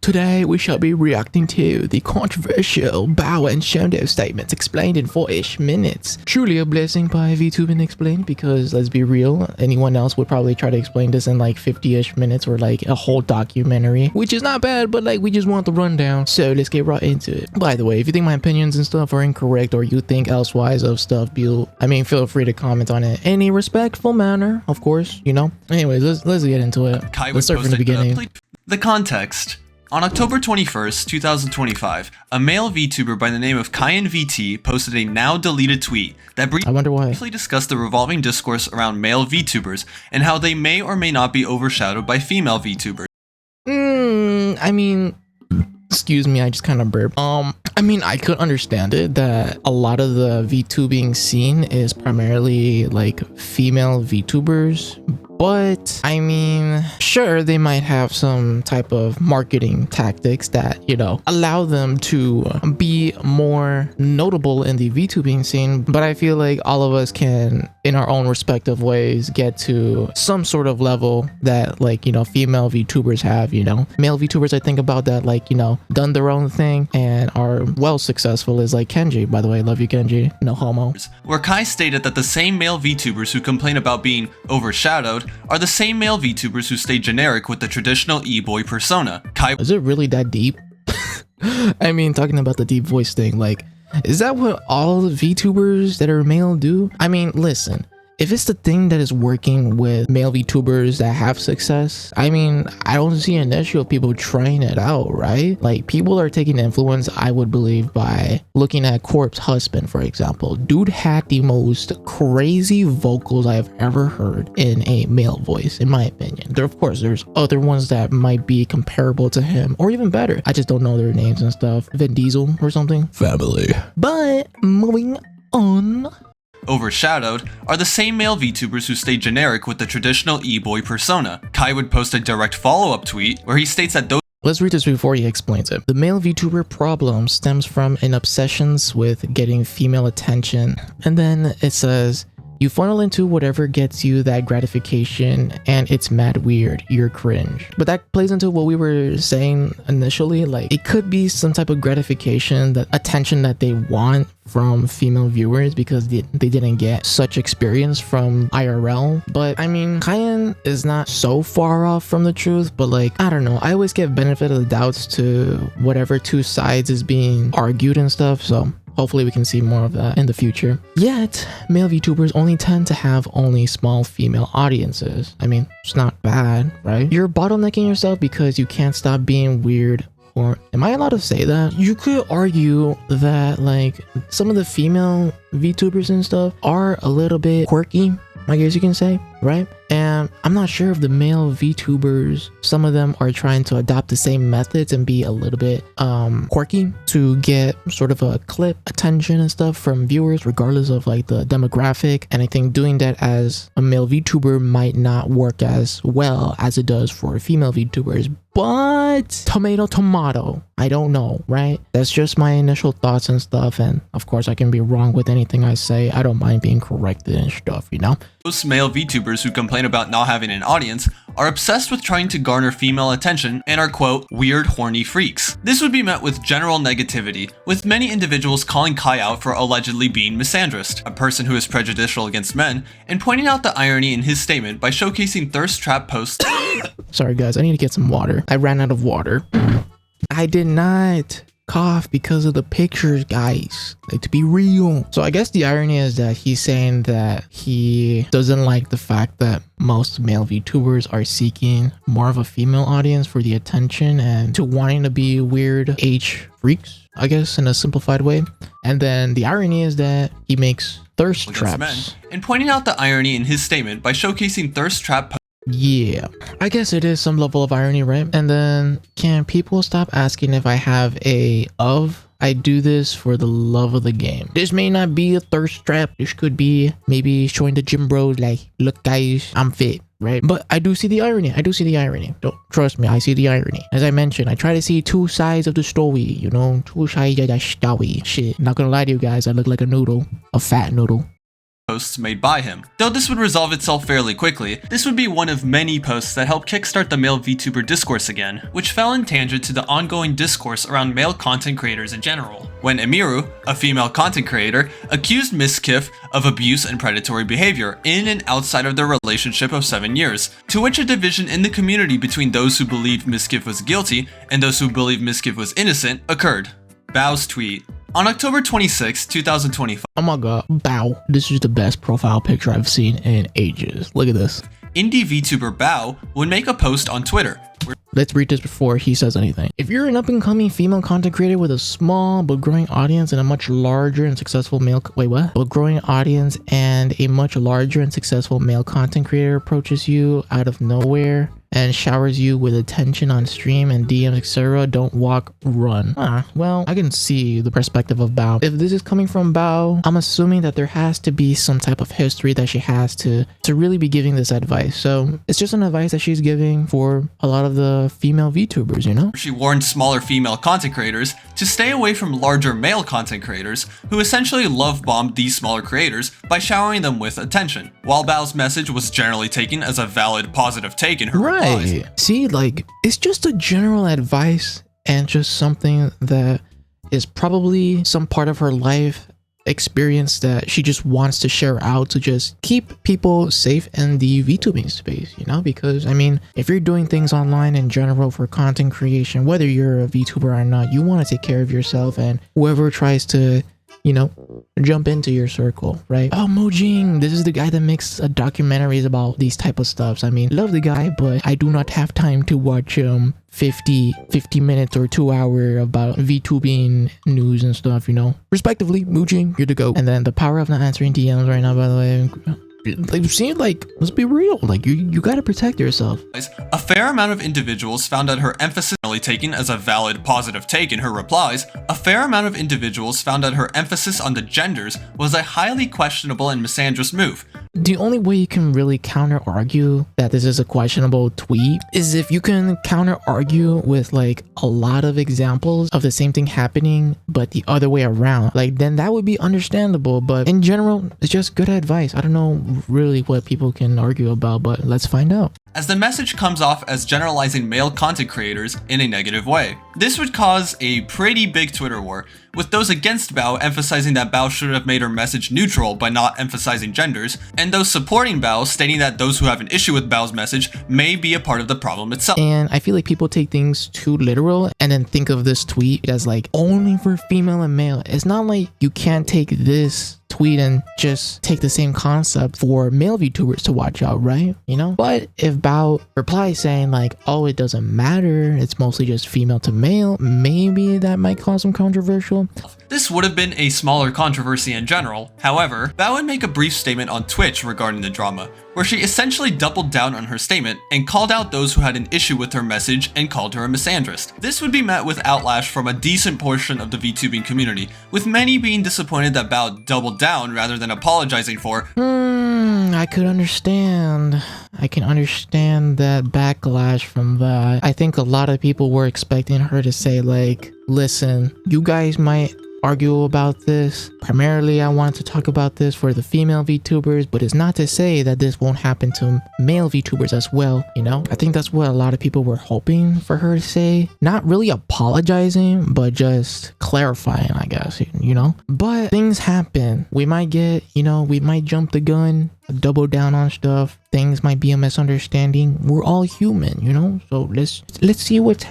Today we shall be reacting to the controversial Bao and Shondo statements explained in 4-ish minutes. Truly a blessing by VTubingExplained, because let's be real, anyone else would probably try to explain this in like 50-ish minutes or like a whole documentary, which is not bad, but like we just want the rundown. So let's get right into it. By the way, if you think my opinions and stuff are incorrect or you think elsewise of stuff, feel free to comment on it in a respectful manner, of course, you know. Anyways, let's get into it. Let's start from the beginning. The context. On October 21st, 2025, a male VTuber by the name of KaienVT posted a now-deleted tweet that briefly discussed the revolving discourse around male VTubers and how they may or may not be overshadowed by female VTubers. Excuse me, I just kind of burped. I could understand it that a lot of the VTubing scene is primarily like female VTubers, but sure, they might have some type of marketing tactics that, you know, allow them to be more notable in the VTubing scene. But I feel like all of us can, in our own respective ways, get to some sort of level that, like, you know, female VTubers have, you know. Male VTubers, I think about that, like, you know, done their own thing and are well successful is like Kenji. By the way, love you, Kenji. No homo. Where Kai stated that the same male VTubers who complain about being overshadowed are the same male VTubers who stay generic with the traditional e-boy persona. Kai, is it really that deep? Talking about the deep voice thing, like, is that what all the VTubers that are male do? Listen, if it's the thing that is working with male VTubers that have success, I don't see an issue of people trying it out, right? Like, people are taking influence, I would believe, by looking at Corp's husband, for example. Dude had the most crazy vocals I've ever heard in a male voice, in my opinion. Of course, there's other ones that might be comparable to him, or even better. I just don't know their names and stuff. Vin Diesel or something. Family. But moving on. Overshadowed are the same male VTubers who stay generic with the traditional e-boy persona. Kai would post a direct follow-up tweet where he states that those— Let's read this before he explains it. The male VTuber problem stems from an obsession with getting female attention. And then it says, you funnel into whatever gets you that gratification and it's mad weird, you're cringe. But that plays into what we were saying initially, like it could be some type of gratification, that attention that they want from female viewers because they didn't get such experience from IRL. But Kaien is not so far off from the truth, but like, I don't know, I always give benefit of the doubts to whatever two sides is being argued and stuff, so hopefully we can see more of that in the future. Yet, male VTubers only tend to have only small female audiences. It's not bad, right? You're bottlenecking yourself because you can't stop being weird. Or am I allowed to say that? You could argue that like some of the female VTubers and stuff are a little bit quirky, I guess you can say, right? And I'm not sure if the male VTubers, some of them are trying to adopt the same methods and be a little bit quirky to get sort of a clip attention and stuff from viewers, regardless of like the demographic. And I think doing that as a male VTuber might not work as well as it does for female VTubers. But tomato, I don't know, right? That's just my initial thoughts and stuff, and of course I can be wrong with anything I say. I don't mind being corrected and stuff, you know? Most male VTubers who complain about not having an audience are obsessed with trying to garner female attention and are, quote, weird horny freaks. This would be met with general negativity, with many individuals calling Kai out for allegedly being misandrist, a person who is prejudicial against men, and pointing out the irony in his statement by showcasing thirst trap posts. Sorry guys, I need to get some water. I ran out of water. I did not cough because of the pictures, guys. Like, to be real. So I guess the irony is that he's saying that he doesn't like the fact that most male VTubers are seeking more of a female audience for the attention and to wanting to be weird H freaks, I guess, in a simplified way. And then the irony is that he makes thirst traps. Men, and pointing out the irony in his statement by showcasing thirst trap. Yeah, I guess it is some level of irony, right? And then, can people stop asking if I have I do this for the love of the game. This may not be a thirst trap. This could be maybe showing the gym bros like, look guys, I'm fit, right? But I do see the irony. Don't trust me, I see the irony. As I mentioned, I try to see two sides of the story, you know, two sides of the story. Shit, not gonna lie to you guys, I look like a noodle, a fat noodle. posts made by him. Though this would resolve itself fairly quickly, this would be one of many posts that helped kickstart the male VTuber discourse again, which fell in tangent to the ongoing discourse around male content creators in general. When Emiru, a female content creator, accused Miskiff of abuse and predatory behavior in and outside of their relationship of 7 years, to which a division in the community between those who believed Miskiff was guilty and those who believed Miskiff was innocent occurred. Bao's tweet. On October 26, 2025. Oh my god, Bao. This is the best profile picture I've seen in ages. Look at this. Indie VTuber Bao would make a post on Twitter. Let's read this before he says anything. If you're an up-and-coming female content creator with a small but growing audience and a much larger and successful male growing audience and a much larger and successful male content creator approaches you out of nowhere and showers you with attention on stream and DMs, etc., don't walk, run. Well, I can see the perspective of Bao. If this is coming from Bao, I'm assuming that there has to be some type of history that she has to really be giving this advice. So it's just an advice that she's giving for a lot of the female VTubers, you know? She warned smaller female content creators to stay away from larger male content creators who essentially love-bombed these smaller creators by showering them with attention. While Bao's message was generally taken as a valid, positive take in her replies. See, like, it's just a general advice and just something that is probably some part of her life experience that she just wants to share out to just keep people safe in the VTubing space, you know? Because, I mean, if you're doing things online in general for content creation, whether you're a VTuber or not, you want to take care of yourself, and whoever tries to, you know, jump into your circle, right? Oh, Mojing, this is the guy that makes documentaries about these type of stuffs. I mean, love the guy, but I do not have time to watch 50 minutes or 2 hour about VTubing news and stuff, you know? Respectively, Mojing, you're the GOAT. And then the power of not answering DMs right now, by the way. Like, see, like, let's be real. Like, you gotta protect yourself. A fair amount of individuals found that her emphasis taken as a valid, positive take in her replies. A fair amount of individuals found that her emphasis on the genders was a highly questionable and misandrous move. The only way you can really counter argue that this is a questionable tweet is if you can counter argue with like a lot of examples of the same thing happening but the other way around. Like, then that would be understandable, but in general it's just good advice. I don't know really what people can argue about, but let's find out. As the message comes off as generalizing male content creators in a negative way. This would cause a pretty big Twitter war, with those against Bao emphasizing that Bao should have made her message neutral by not emphasizing genders, and those supporting Bao stating that those who have an issue with Bao's message may be a part of the problem itself. And I feel like people take things too literal and then think of this tweet as like only for female and male. It's not like you can't take this tweet and just take the same concept for male VTubers to watch out, right? You know? But if Bao replies saying like, oh, it doesn't matter, it's mostly just female to male, maybe that might cause some controversial. This would have been a smaller controversy in general. However, Bao would make a brief statement on Twitch regarding the drama, where she essentially doubled down on her statement and called out those who had an issue with her message and called her a misandrist. This would be met with outlash from a decent portion of the VTubing community, with many being disappointed that Bao doubled down rather than apologizing for. I could understand. I can understand that backlash from that. I think a lot of people were expecting her to say like, listen, you guys might argue about this. Primarily, I wanted to talk about this for the female VTubers, but it's not to say that this won't happen to male VTubers as well, you know? I think that's what a lot of people were hoping for her to say. Not really apologizing, but just clarifying, I guess, you know? But things happen. We might get, you know, we might jump the gun, double down on stuff. Things might be a misunderstanding. We're all human, you know? So let's see what's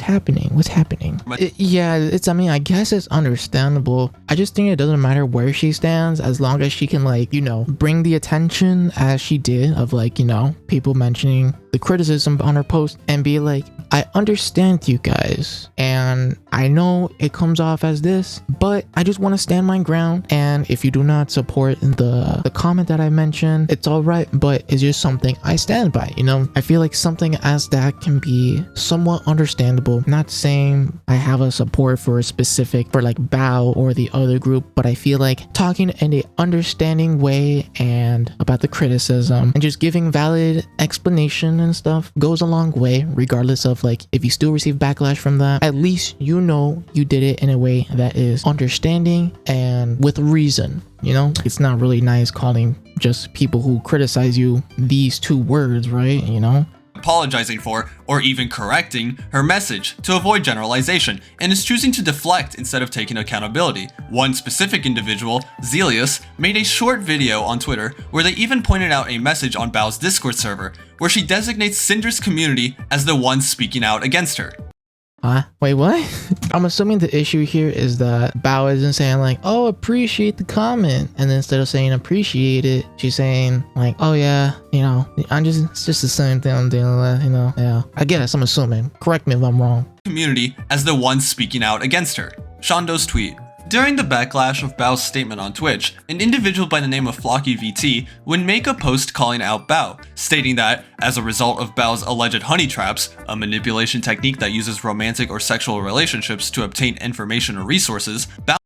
happening. I mean, I guess it's understandable. I just think it doesn't matter where she stands as long as she can, like, you know, bring the attention as she did of, like, you know, people mentioning the criticism on her post and be like, I understand you guys and I know it comes off as this, but I just want to stand my ground, and if you do not support the comment that I mentioned, it's all right, but it's just something I stand by, you know? I feel like something as that can be somewhat understandable. Not saying I have a support for a specific, for like Bao or the other group, but I feel like talking in a understanding way and about the criticism and just giving valid explanation and stuff goes a long way, regardless of like if you still receive backlash from that. At least you know you did it in a way that is understanding and with reason. You know, it's not really nice calling just people who criticize you these two words, right? You know, apologizing for or even correcting her message to avoid generalization, and is choosing to deflect instead of taking accountability. One specific individual, Zelius, made a short video on Twitter where they even pointed out a message on Bao's Discord server where she designates Cinder's community as the ones speaking out against her. Wait, what? I'm assuming the issue here is that Bao isn't saying like, oh, appreciate the comment, and then instead of saying appreciate it, she's saying like, oh yeah, you know, it's just the same thing I'm dealing with, you know. Yeah, I guess I'm assuming. Correct me if I'm wrong. Community as the ones speaking out against her. Shondo's tweet. During the backlash of Bao's statement on Twitch, an individual by the name of Flocky VT would make a post calling out Bao, stating that, as a result of Bao's alleged honey traps, a manipulation technique that uses romantic or sexual relationships to obtain information or resources, Bao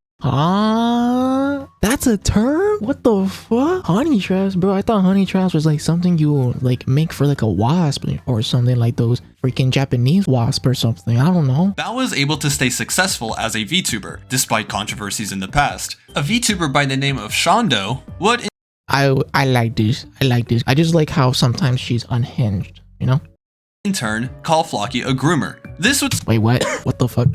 that's a term? What the fuck? Honey traps, bro. I thought honey traps was like something you like make for like a wasp or something, like those freaking Japanese wasp or something. I don't know. Bao was able to stay successful as a VTuber, despite controversies in the past. A VTuber by the name of Shondo would... I like this. I like this. I just like how sometimes she's unhinged, you know? In turn, call Flocky a groomer. This would... Wait, what? What the fuck?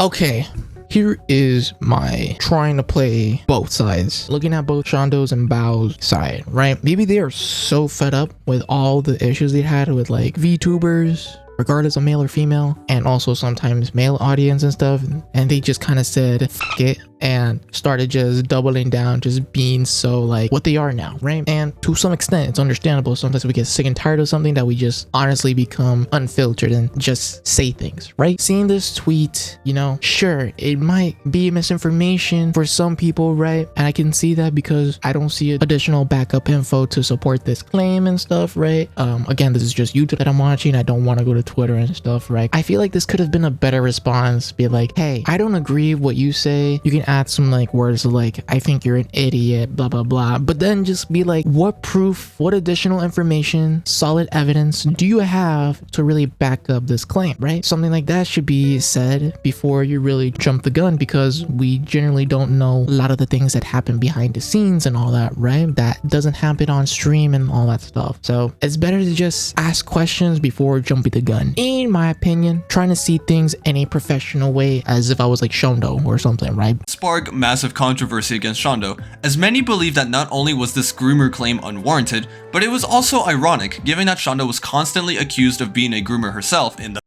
Okay. Here is my trying to play both sides, looking at both Shondo's and Bao's side, right? Maybe they are so fed up with all the issues they had with like VTubers, regardless of male or female, and also sometimes male audience and stuff, and they just kind of said fuck it and started just doubling down, just being so like what they are now, right? And to some extent it's understandable. Sometimes we get sick and tired of something that we just honestly become unfiltered and just say things, right? Seeing this tweet, you know, sure, it might be misinformation for some people, right? And I can see that because I don't see additional backup info to support this claim and stuff, right? Again, this is just YouTube that I'm watching. I don't want to go to Twitter and stuff, right? I feel like this could have been a better response. Be like, hey, I don't agree with what you say. You can add some like words like, I think you're an idiot, blah blah blah, but then just be like, what proof, what additional information, solid evidence do you have to really back up this claim, right? Something like that should be said before you really jump the gun, because we generally don't know a lot of the things that happen behind the scenes and all that, right? That doesn't happen on stream and all that stuff. So it's better to just ask questions before jumping the gun, in my opinion. Trying to see things in a professional way, as if I was like Shondo or something, right? Spark massive controversy against Shondo, as many believe that not only was this groomer claim unwarranted, but it was also ironic, given that Shondo was constantly accused of being a groomer herself in the...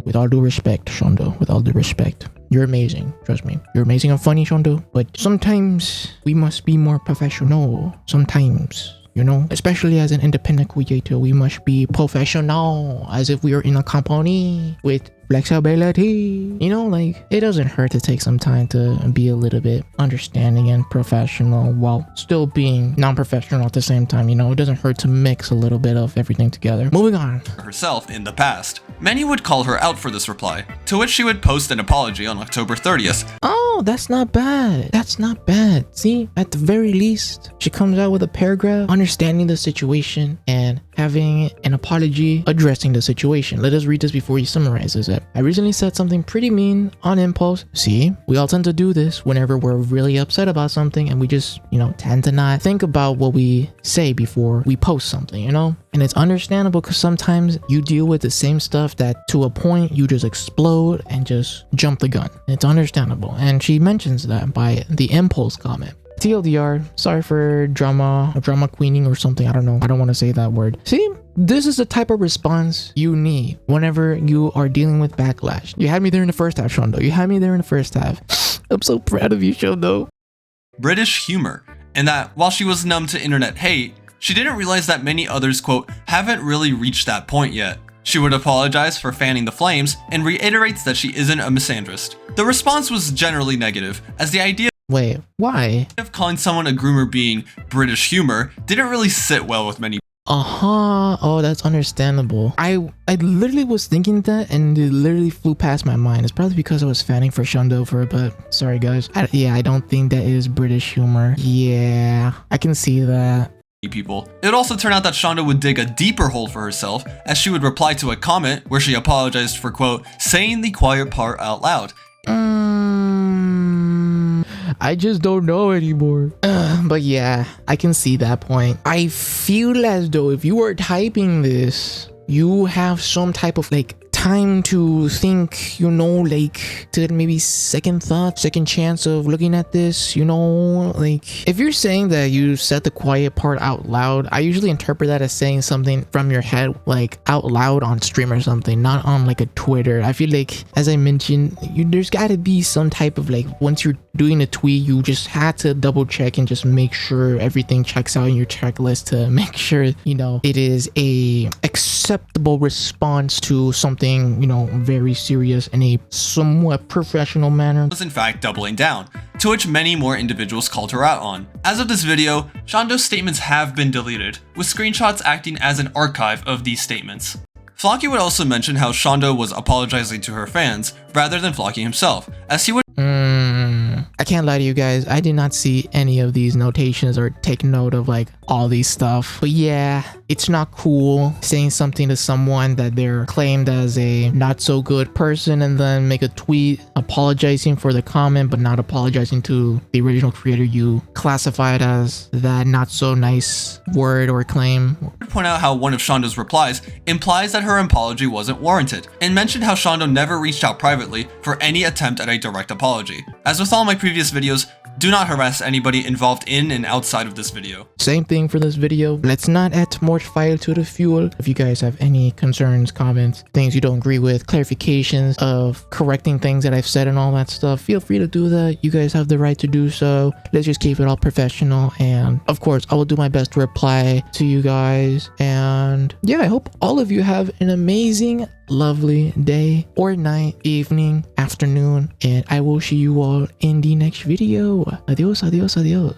With all due respect, Shondo, with all due respect, you're amazing. Trust me, you're amazing and funny, Shondo, but sometimes we must be more professional. Sometimes, you know, especially as an independent creator, we must be professional, as if we are in a company with flexibility. You know, like, it doesn't hurt to take some time to be a little bit understanding and professional while still being non-professional at the same time. You know, it doesn't hurt to mix a little bit of everything together. Moving on. Herself in the past. Many would call her out for this reply, to which she would post an apology on October 30th. Oh, that's not bad. That's not bad. See, at the very least, she comes out with a paragraph understanding the situation and having an apology addressing the situation. Let us read this before he summarizes it. I recently said something pretty mean on impulse. See, we all tend to do this whenever we're really upset about something, and we just, you know, tend to not think about what we say before we post something, you know? And it's understandable because sometimes you deal with the same stuff that to a point you just explode and just jump the gun. It's understandable. And she mentions that by the impulse comment. TLDR, sorry for drama queening or something. I don't know. I don't want to say that word. See, this is the type of response you need whenever you are dealing with backlash. You had me there in the first half, Shondo. You had me there in the first half. I'm so proud of you, Shondo. British humor, and that while she was numb to internet hate, she didn't realize that many others, quote, haven't really reached that point yet. She would apologize for fanning the flames and reiterates that she isn't a misandrist. The response was generally negative, as the idea Wait, why? of calling someone a groomer being British humor didn't really sit well with many. Oh, that's understandable. I literally was thinking that, and it literally flew past my mind. It's probably because I was fanning for Shondo for a bit. Sorry guys. I don't think that is British humor. Yeah, I can see that. people. It would also turn out that Shondo would dig a deeper hole for herself, as she would reply to a comment where she apologized for, quote, saying the quiet part out loud. I just don't know anymore. But yeah, I can see that point. I feel as though if you were typing this, you have some type of like time to think, you know, like to maybe second thought, second chance of looking at this, you know, like if you're saying that you said the quiet part out loud, I usually interpret that as saying something from your head, like out loud on stream or something, not on like a Twitter. I feel like, as I mentioned, there's got to be some type of like, once you're doing a tweet, you just had to double check and just make sure everything checks out in your checklist to make sure, you know, it is a acceptable response to something, you know, very serious in a somewhat professional manner. Was in fact doubling down, to which many more individuals called her out on. As of this video, Shondo's statements have been deleted, with screenshots acting as an archive of these statements. Flocky would also mention how Shondo was apologizing to her fans rather than Flocky himself, as he would I can't lie to you guys, I did not see any of these notations or take note of like all these stuff. But yeah, it's not cool saying something to someone that they're claimed as a not so good person and then make a tweet apologizing for the comment but not apologizing to the original creator you classified as that not so nice word or claim. point out how one of Shondo's replies implies that her apology wasn't warranted, and mentioned how Shondo never reached out privately for any attempt at a direct apology. As with all my previous videos, do not harass anybody involved in and outside of this video. Same thing for this video. Let's not add more fire to the fuel. If you guys have any concerns, comments, things you don't agree with, clarifications of correcting things that I've said and all that stuff, feel free to do that. You guys have the right to do so. Let's just keep it all professional, and of course I will do my best to reply to you guys. And yeah, I hope all of you have an amazing, lovely day or night, evening, afternoon, and I will see you all in the next video. Adios, adios, adios.